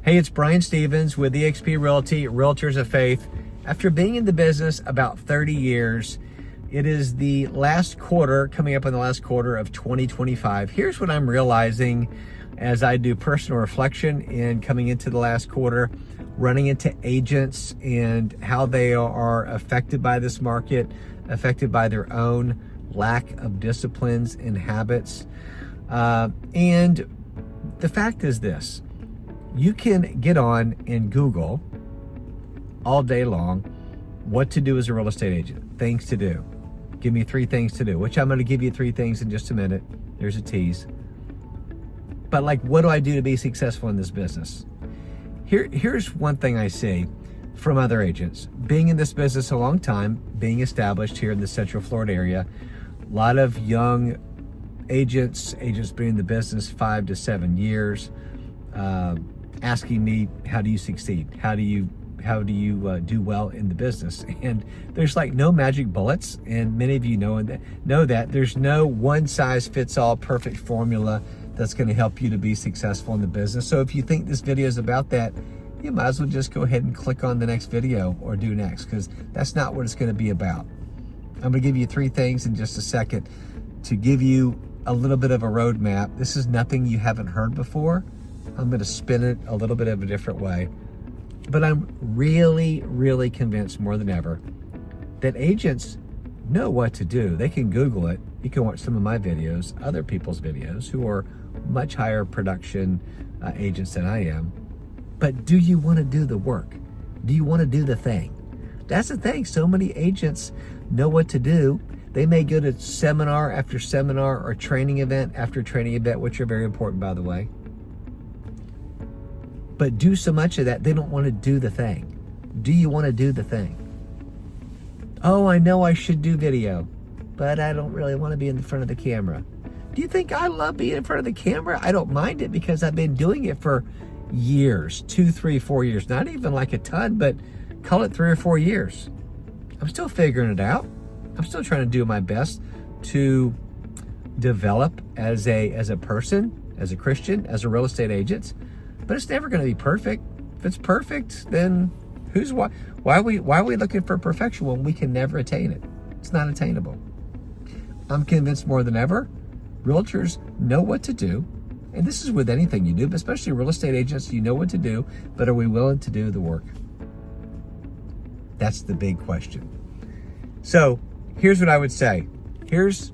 Hey, it's Brian Stevens with eXp Realty, Realtors of Faith. After being in the business about 30 years, it is the last quarter, coming up on the last quarter of 2025. Here's what I'm realizing as I do personal reflection and coming into the last quarter, running into agents and how they are affected by this market, affected by their own lack of disciplines and habits. And the fact is this. You can get on and Google all day long what to do as a real estate agent, things to do. Give me 3 things to do, which I'm going to give you 3 things in just a minute. There's a tease. But what do I do to be successful in this business? Here's one thing I see from other agents. Being in this business a long time, being established here in the Central Florida area, a lot of young agents been in the business 5 to 7 years, asking me, how do you succeed? How do you do well in the business? And there's no magic bullets, and many of you know that there's no one size fits all perfect formula that's going to help you to be successful in the business. So if you think this video is about that, you might as well just go ahead and click on the next video or do next, because that's not what it's going to be about. I'm going to give you 3 things in just a second to give you a little bit of a roadmap. This is nothing you haven't heard before. I'm going to spin it a little bit of a different way. But I'm really, really convinced more than ever that agents know what to do. They can Google it. You can watch some of my videos, other people's videos who are much higher production agents than I am. But do you want to do the work? Do you want to do the thing? That's the thing. So many agents know what to do. They may go to seminar after seminar or training event after training event, which are very important, by the way. But do so much of that, they don't want to do the thing. Do you want to do the thing? Oh, I know I should do video, but I don't really want to be in the front of the camera. Do you think I love being in front of the camera? I don't mind it because I've been doing it for years, 2, 3, 4 years. Not even a ton, but call it 3 or 4 years. I'm still figuring it out. I'm still trying to do my best to develop as a person, as a Christian, as a real estate agent. But it's never going to be perfect. If it's perfect, then why are we looking for perfection when we can never attain it? It's not attainable. I'm convinced more than ever, realtors know what to do. And this is with anything you do, but especially real estate agents, you know what to do, but are we willing to do the work? That's the big question. So here's what I would say. Here's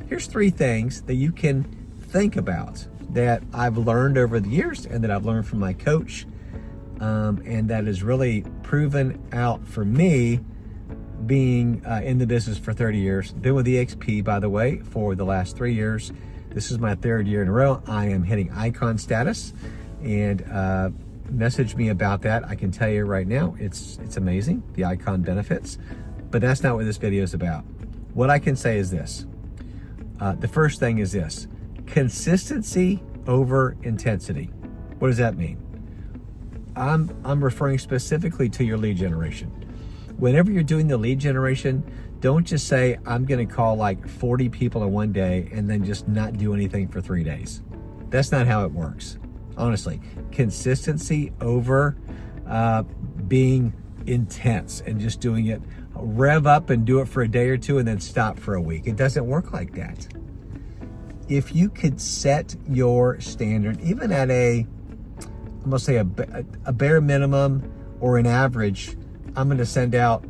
3 things that you can think about that I've learned over the years and that I've learned from my coach, and that has really proven out for me being in the business for 30 years. Been with eXp, by the way, for the last 3 years. This is my 3rd year in a row. I am hitting icon status, and message me about that. I can tell you right now, it's amazing, the icon benefits, but that's not what this video is about. What I can say is this. The first thing is this. Consistency over intensity. What does that mean? I'm referring specifically to your lead generation. Whenever you're doing the lead generation, don't just say, I'm going to call 40 people in one day and then just not do anything for 3 days. That's not how it works. Honestly, consistency over being intense and just doing it, rev up and do it for a day or 2 and then stop for a week. It doesn't work like that. If you could set your standard, even at I'm going to say a bare minimum or an average, I'm going to send out,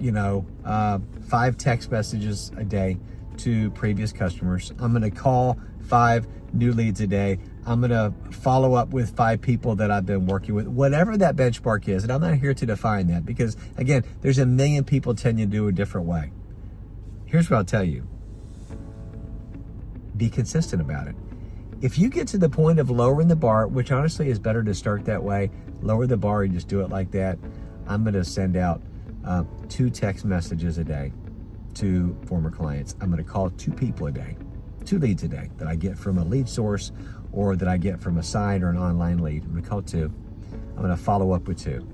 5 text messages a day to previous customers. I'm going to call 5 new leads a day. I'm going to follow up with 5 people that I've been working with, whatever that benchmark is. And I'm not here to define that because, again, there's a million people telling you to do it a different way. Here's what I'll tell you. Be consistent about it. If you get to the point of lowering the bar, which honestly is better to start that way, lower the bar and just do it like that. I'm going to send out 2 text messages a day to former clients. I'm going to call 2 people a day, 2 leads a day that I get from a lead source or that I get from a site or an online lead. I'm going to call 2. I'm going to follow up with 2.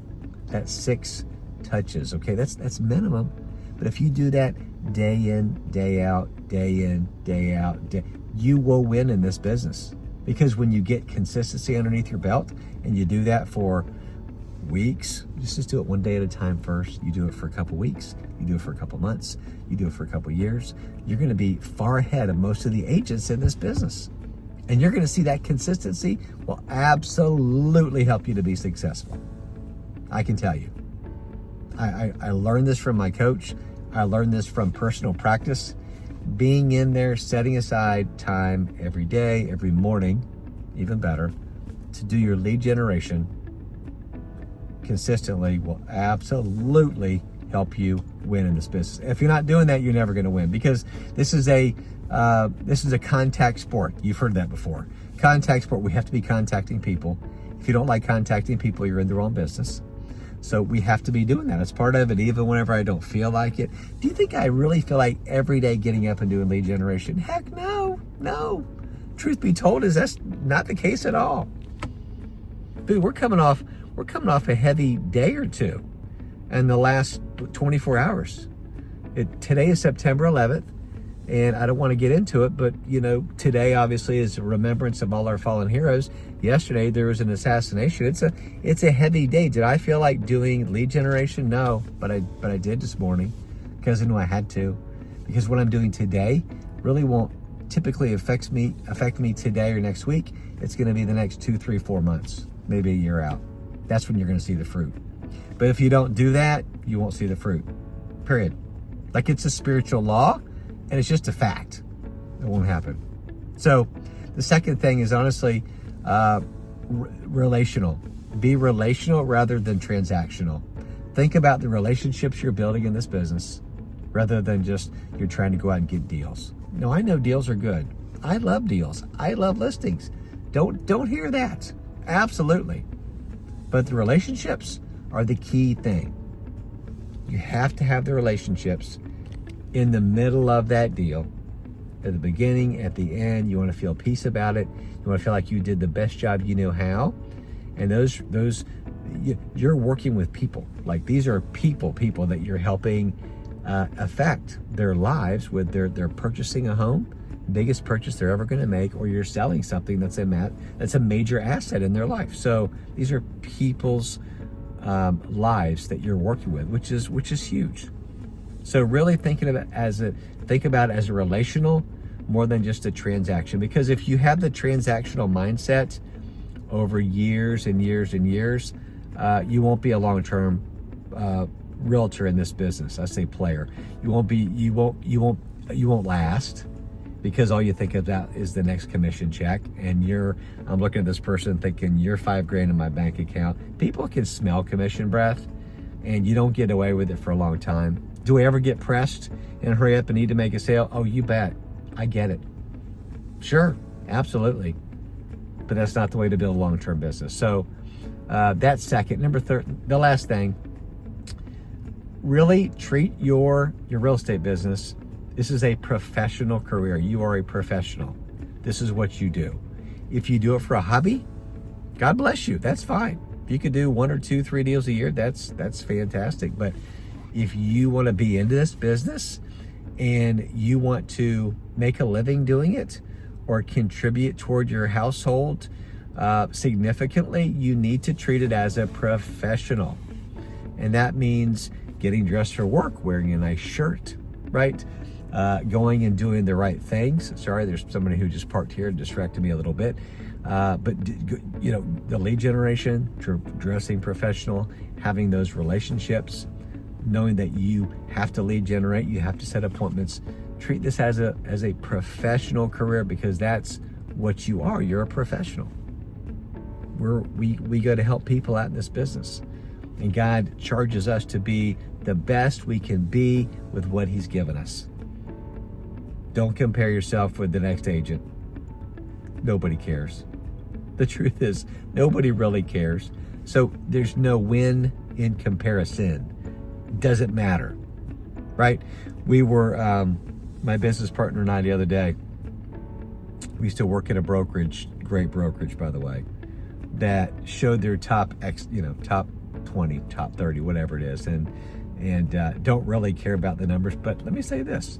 That's 6 touches. Okay, that's minimum. But if you do that day in, day out, day in, day out, you will win in this business. Because when you get consistency underneath your belt and you do that for weeks. Just do it one day at a time first. You do it for a couple weeks. You do it for a couple months. You do it for a couple years. You're going to be far ahead of most of the agents in this business. And you're going to see that consistency will absolutely help you to be successful. I can tell you. I learned this from my coach. I learned this from personal practice. Being in there, setting aside time every day, every morning, even better, to do your lead generation consistently will absolutely help you win in this business. If you're not doing that, you're never going to win, because this is a contact sport. You've heard that before. Contact sport. We have to be contacting people. If you don't like contacting people, you're in the wrong business. So we have to be doing that. It's part of it, even whenever I don't feel like it. Do you think I really feel like every day getting up and doing lead generation? Heck no. Truth be told is that's not the case at all. Dude, we're coming off a heavy day or two in the last 24 hours. Today is September 11th, and I don't want to get into it, but today obviously is a remembrance of all our fallen heroes. Yesterday there was an assassination. It's a heavy day. Did I feel like doing lead generation? No, but I did this morning because I knew I had to. Because what I'm doing today really won't typically affect me today or next week. It's going to be the next 2, 3, 4 months, maybe a year out. That's when you're going to see the fruit. But if you don't do that, you won't see the fruit. Period. Like, it's a spiritual law, and it's just a fact. It won't happen. So the second thing is honestly relational. Be relational rather than transactional. Think about the relationships you're building in this business rather than just you're trying to go out and get deals. No, I know deals are good. I love deals. I love listings. Don't hear that. Absolutely. But the relationships are the key thing. You have to have the relationships in the middle of that deal. At the beginning, at the end, you want to feel peace about it. You want to feel like you did the best job you know how. And you're working with people. Like, these are people that you're helping affect their lives with they're purchasing a home, biggest purchase they're ever going to make, or you're selling something that's a major asset in their life. So these are people's lives that you're working with, which is huge. So really think about it as a relational more than just a transaction. Because if you have the transactional mindset over years and years and years, you won't be a long-term realtor in this business. I say player. You won't last, because all you think about is the next commission check. And I'm looking at this person thinking, you're $5,000 in my bank account. People can smell commission breath, and you don't get away with it for a long time. Do we ever get pressed and hurry up and need to make a sale? Oh, you bet. I get it. Sure, absolutely. But that's not the way to build a long-term business. So that's second. Number third, the last thing, really treat your real estate business. This is a professional career. You are a professional. This is what you do. If you do it for a hobby, God bless you. That's fine. If you could do 1 or 2, 3 deals a year, that's fantastic. But if you want to be into this business and you want to make a living doing it or contribute toward your household significantly, you need to treat it as a professional. And that means getting dressed for work, wearing a nice shirt, right? Going and doing the right things. Sorry, there's somebody who just parked here and distracted me a little bit. But the lead generation, dressing professional, having those relationships, knowing that you have to lead generate, you have to set appointments. Treat this as a professional career, because that's what you are. You're a professional. We go to help people out in this business, and God charges us to be the best we can be with what He's given us. Don't compare yourself with the next agent. Nobody cares. The truth is, nobody really cares. So there's no win in comparison. Doesn't matter, right? We were, my business partner and I the other day, we used to work at a brokerage, great brokerage, by the way, that showed their top 20, top 30, whatever it is, and don't really care about the numbers. But let me say this.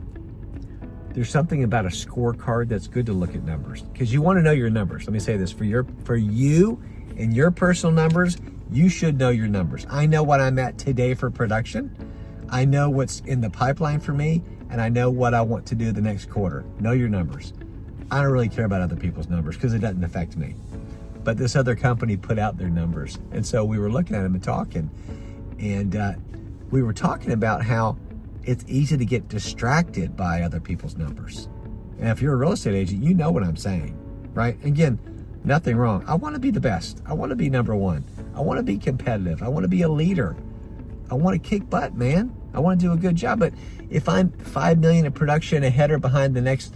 There's something about a scorecard that's good to look at numbers, because you want to know your numbers. Let me say this, for you and your personal numbers, You should know your numbers. I know what I'm at today for production. I know what's in the pipeline for me, and I know what I want to do the next quarter. Know your numbers. I don't really care about other people's numbers because it doesn't affect me. But this other company put out their numbers. And so we were looking at them and talking. And we were talking about how it's easy to get distracted by other people's numbers. And if you're a real estate agent, you know what I'm saying, right? Again, nothing wrong. I want to be the best. I want to be number one. I want to be competitive. I want to be a leader. I want to kick butt, man. I want to do a good job. But if I'm $5 million in production ahead or behind the next,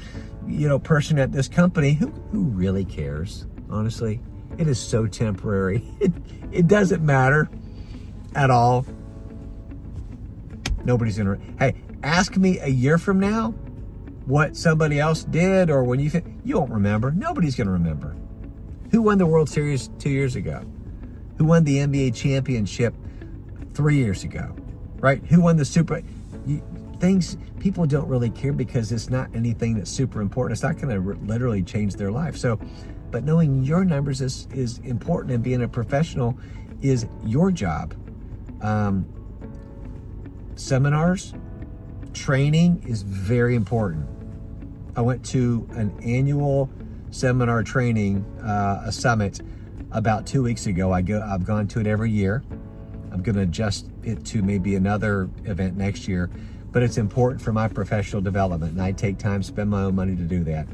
person at this company, who really cares? Honestly, it is so temporary. It doesn't matter at all. Nobody's gonna. Hey, ask me a year from now what somebody else did, or when you won't remember. Nobody's gonna remember. Who won the World Series 2 years ago? Who won the NBA championship 3 years ago? Right? Who won the things people don't really care because it's not anything that's super important. It's not going to literally change their life. So, but knowing your numbers is important, and being a professional is your job. Seminars, training is very important. I went to an annual seminar training, a summit about 2 weeks ago. I've gone to it every year. I'm going to adjust it to maybe another event next year, but it's important for my professional development, and I take time, spend my own money to do that.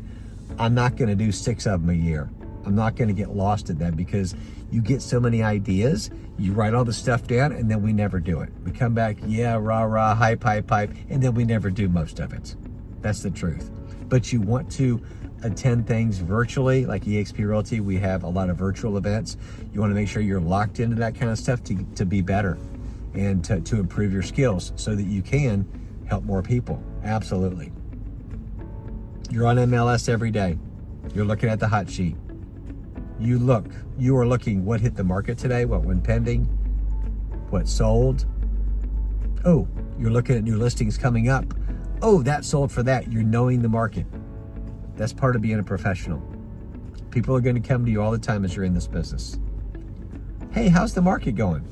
I'm not going to do 6 of them a year. I'm not going to get lost in that, because you get so many ideas, you write all the stuff down, and then we never do it. We come back, yeah, rah, rah, hype, and then we never do most of it. That's the truth. But you want to attend things virtually, like eXp Realty. We have a lot of virtual events. You want to make sure you're locked into that kind of stuff to be better and to improve your skills so that you can help more people. Absolutely. You're on MLS every day. You're looking at the hot sheet. You are looking what hit the market today, what went pending, what sold. Oh, you're looking at new listings coming up. Oh, that sold for that. You're knowing the market. That's part of being a professional. People are going to come to you all the time as you're in this business. Hey, how's the market going?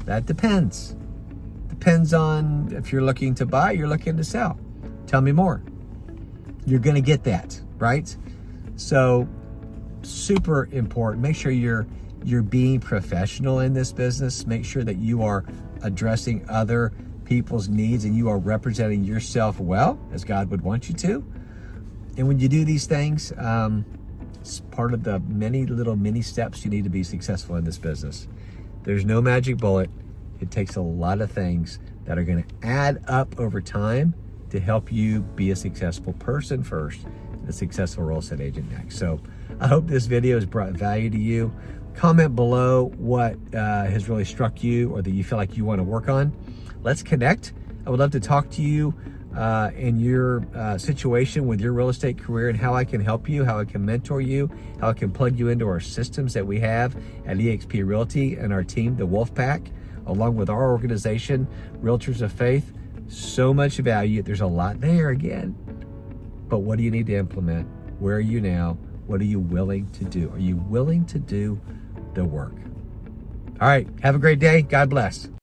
That depends. Depends on if you're looking to buy, you're looking to sell. Tell me more. You're going to get that, right? So, super important. Make sure you're being professional in this business. Make sure that you are addressing other people's needs and you are representing yourself well, as God would want you to. And when you do these things, it's part of the many steps you need to be successful in this business. There's no magic bullet. It takes a lot of things that are going to add up over time to help you be a successful person first and a successful real estate agent next. So I hope this video has brought value to you. Comment below what has really struck you or that you feel like you want to work on. Let's connect. I would love to talk to you in your situation with your real estate career, and how I can help you, how I can mentor you, how I can plug you into our systems that we have at eXp Realty and our team, the Wolf Pack, along with our organization, Realtors of Faith. So much value. There's a lot there again. But what do you need to implement? Where are you now? What are you willing to do? Are you willing to do the work? All right. Have a great day. God bless.